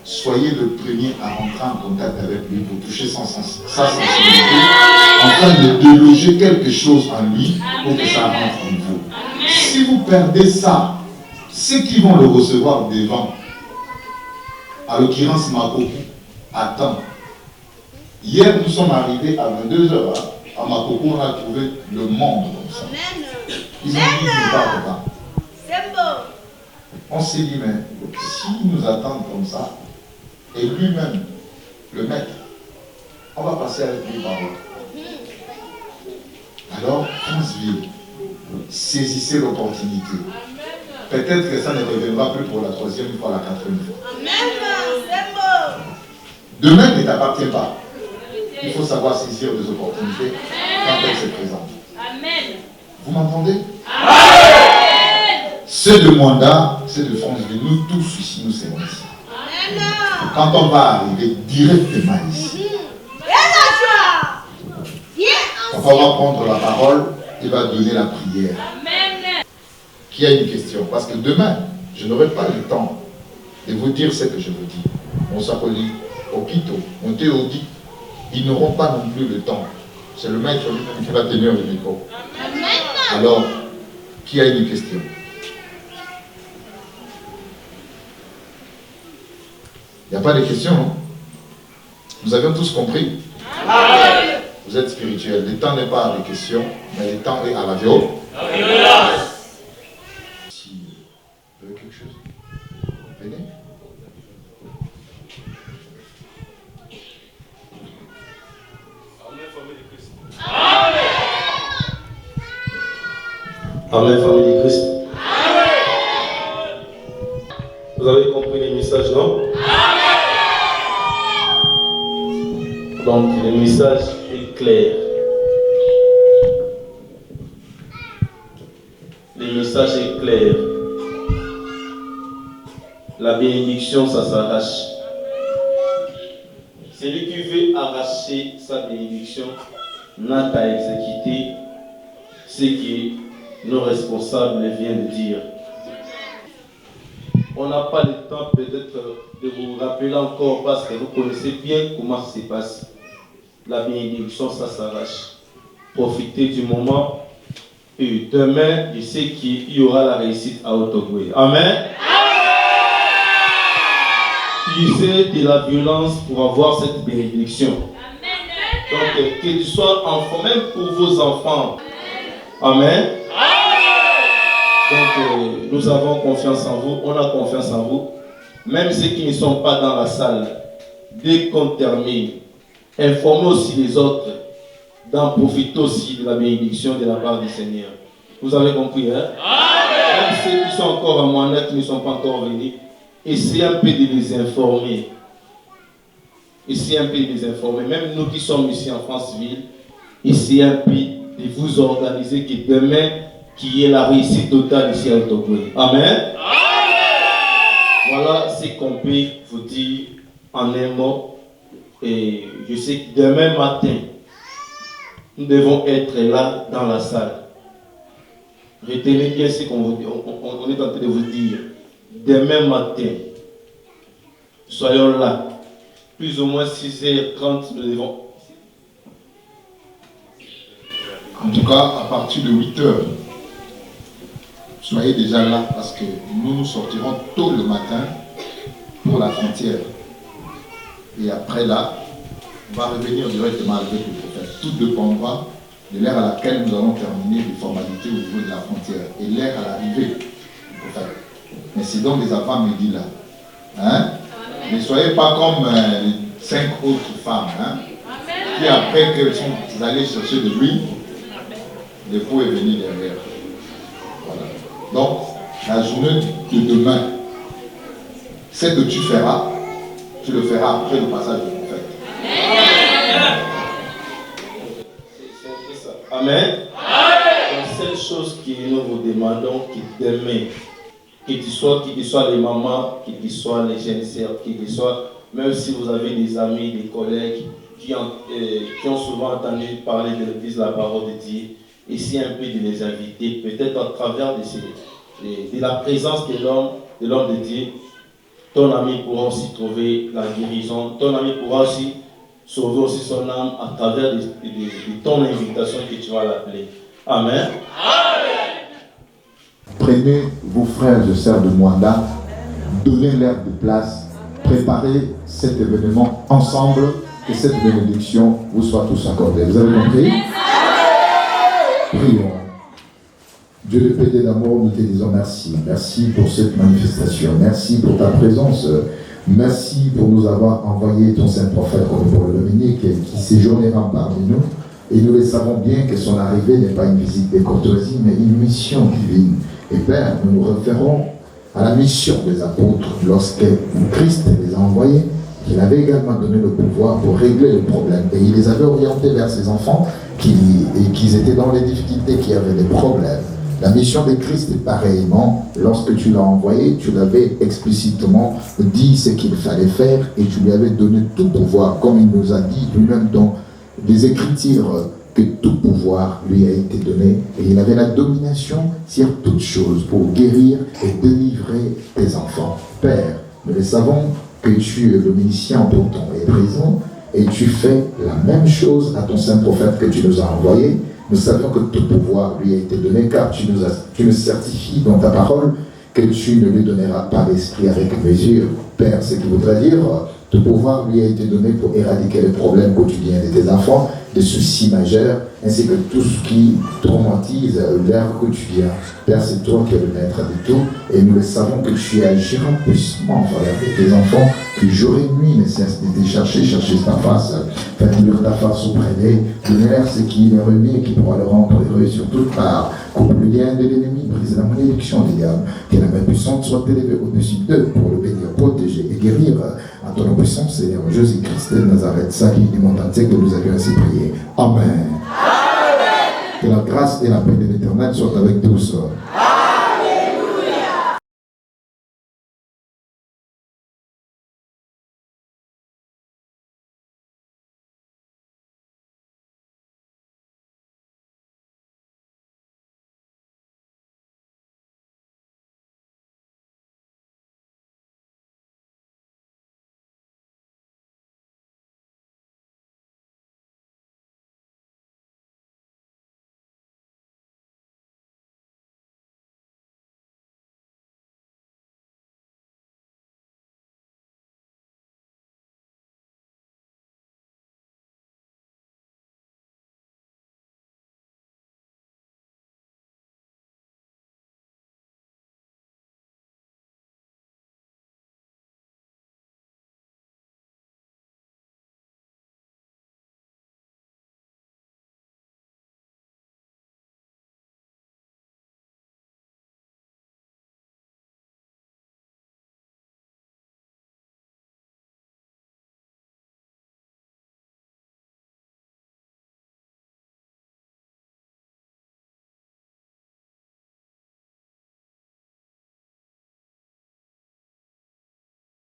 soyez le premier à rentrer en contact avec lui pour toucher sa sensibilité, en train de déloger quelque chose en lui pour que ça rentre en vous. Si vous perdez ça, ceux qui vont le recevoir devant, à l'occurrence Makoko, attends. Hier, nous sommes arrivés à 22h. À Makoko, on a trouvé le monde comme ça. Ils ont dit, ne partent pas. C'est beau. On s'est dit, mais s'ils nous attendent comme ça, et lui-même, le maître, on va passer avec lui par là. Alors, Franceville, saisissez l'opportunité. Peut-être que ça ne reviendra plus pour la 3e fois, la 4e fois. Amen. C'est beau. Demain ne t'appartient pas. Il faut savoir saisir des opportunités quand elles se présentent. Amen. Vous m'entendez? Amen. C'est de Mwanda, c'est de Franceville. Nous tous ici, nous sommes ici. Amen. Quand on va arriver directement ici, papa va prendre la parole et va donner la prière. Amen. Qui a une question? Parce que demain, je n'aurai pas le temps de vous dire ce que je vous dis. On s'appelle Okito, on dit, ils n'auront pas non plus le temps. C'est le maître lui-même qui va tenir le micro. Amen. Alors, qui a une question? Il n'y a pas de questions, non? Vous avez tous compris? Amen. Vous êtes spirituel. Le temps n'est pas à des questions, mais le temps est à la violence. Si vous avez quelque chose, venez. Amen, famille de Christ. Vous avez compris les messages, non? Donc, le message est clair. Le message est clair. La bénédiction, ça s'arrache. Celui qui veut arracher sa bénédiction n'a qu'à exécuter ce que nos responsables viennent de dire. On n'a pas le temps peut-être de vous rappeler encore parce que vous connaissez bien comment ça se passe. La bénédiction, ça s'arrache. Profitez du moment et demain, je sais qu'il y aura la réussite à Otogwe. Amen. Usez de la violence pour avoir cette bénédiction. Donc, que tu sois enfant, même pour vos enfants. Amen. Donc, nous avons confiance en vous, on a confiance en vous. Même ceux qui ne sont pas dans la salle, dès qu'on termine, informez aussi les autres d'en profiter aussi de la bénédiction de la part du Seigneur. Vous avez compris, hein? Même ceux qui sont encore à Moana, qui ne sont pas encore venus, essayez un peu de les informer. Essayez un peu de les informer. Même nous qui sommes ici en Franceville, essayez un peu de vous organiser que demain, qu'il y ait la réussite totale ici à Otogwe. Amen. Voilà ce qu'on peut vous dire en un mot. Et je sais que demain matin, nous devons être là dans la salle. Retenez bien ce qu'on on est en train de vous dire. Demain matin, soyons là. Plus ou moins 6h30, nous devons. En tout cas, à partir de 8h, soyez déjà là parce que nous sortirons tôt le matin pour la frontière. Et après là, on va revenir directement avec le prophète. Tout dépendra de l'heure à laquelle nous allons terminer les formalités au niveau de la frontière et l'heure à l'arrivée du prophète. Mais c'est donc les avant-midi là. Hein? Ne soyez pas comme les 5 autres femmes hein? Qui après qu'elles sont allées chercher de l'huile, l'époux est venu derrière. Voilà. Donc, la journée de demain, ce que tu feras, tu le feras après le passage du prophète. Amen. La seule chose que nous vous demandons, que demain, que tu sois les mamans, que tu sois les jeunes sœurs, que tu sois, même si vous avez des amis, des collègues qui ont souvent entendu parler de l'Église, la parole de Dieu, essayez un peu de les inviter, peut-être à travers de la présence de l'homme de Dieu. ton ami pourra aussi trouver la guérison, ton ami pourra aussi sauver aussi son âme à travers de ton invitation que tu vas l'appeler. Amen. Prenez vos frères et sœurs de Mwanda, donnez-leur de place, préparez cet événement ensemble, que cette bénédiction vous soit tous accordée. Vous avez compris? Prions. Dieu le Père d'amour, nous te disons merci. Merci pour cette manifestation. Merci pour ta présence. Merci pour nous avoir envoyé ton saint prophète comme pour le Dominique qui séjournera parmi nous. Et nous le savons bien que son arrivée n'est pas une visite de courtoisie, mais une mission divine. Et Père, nous nous référons à la mission des apôtres lorsque Christ les a envoyés. Il avait également donné le pouvoir pour régler le problème. Et il les avait orientés vers ses enfants qui étaient dans les difficultés, qui avaient des problèmes. La mission de Christ est pareillement, lorsque tu l'as envoyé, tu l'avais explicitement dit ce qu'il fallait faire et tu lui avais donné tout pouvoir, comme il nous a dit lui-même dans des Écritures, que tout pouvoir lui a été donné et il avait la domination sur toutes choses pour guérir et délivrer tes enfants. Père, nous le savons que tu es l'omniscient pour ton est présent et tu fais la même chose à ton saint prophète que tu nous as envoyé. Nous savons que tout pouvoir lui a été donné car tu nous certifies dans ta parole que tu ne lui donneras pas l'esprit avec mesure. Père, ce qui voudrait dire, tout pouvoir lui a été donné pour éradiquer les problèmes quotidiens de tes enfants, des soucis majeurs, ainsi que tout ce qui traumatise leur quotidien. Père, c'est toi qui es le maître de tout, et nous le savons que tu agiras puissamment en faveur de tes enfants, qui jour et nuit ne cessent de te chercher ta face, fais-leur ta face auprès d'eux, donne-leur ce qui leur est remis et qui pourra leur rendre heureux sur toute part. Coupe le lien de l'ennemi, brise la malédiction des diables, que la main puissante soit élevée au-dessus d'eux pour le bénir, protéger et guérir. À ton nom puissant, Seigneur Jésus-Christ de Nazareth, Saint du monde entier, que nous avions ainsi prié. Amen. Que la grâce et la paix de l'Éternel soient avec tous.